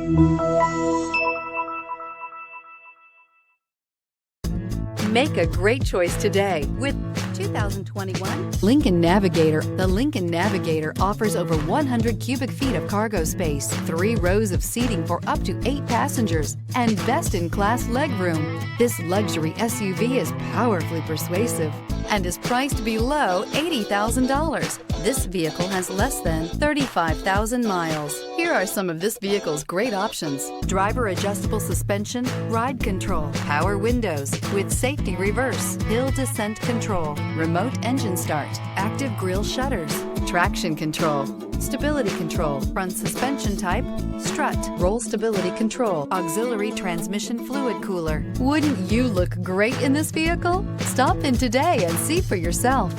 Make a great choice today with 2021 Lincoln Navigator. The Lincoln Navigator offers over 100 cubic feet of cargo space, 3 rows of seating for up to 8 passengers, and best-in-class legroom. This luxury SUV is powerfully persuasive and is priced below $80,000. This vehicle has less than 35,000 miles. Here are some of this vehicle's great options: driver adjustable suspension, ride control, power windows with safety reverse, hill descent control, remote engine start, active grille shutters, traction control, stability control, front suspension type, strut, roll stability control, auxiliary transmission fluid cooler. Wouldn't you look great in this vehicle? Stop in today and see for yourself.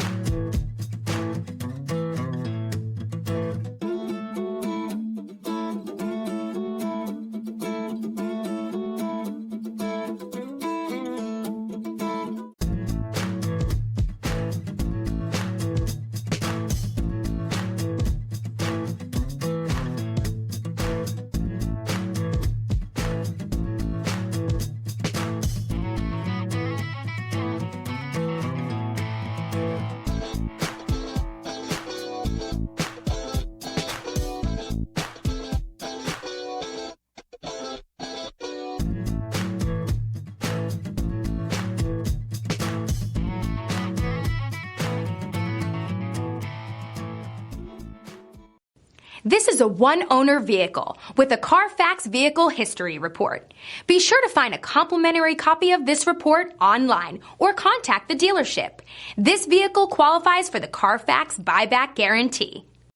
This is a one-owner vehicle with a Carfax Vehicle History Report. Be sure to find a complimentary copy of this report online or contact the dealership. This vehicle qualifies for the Carfax Buyback Guarantee.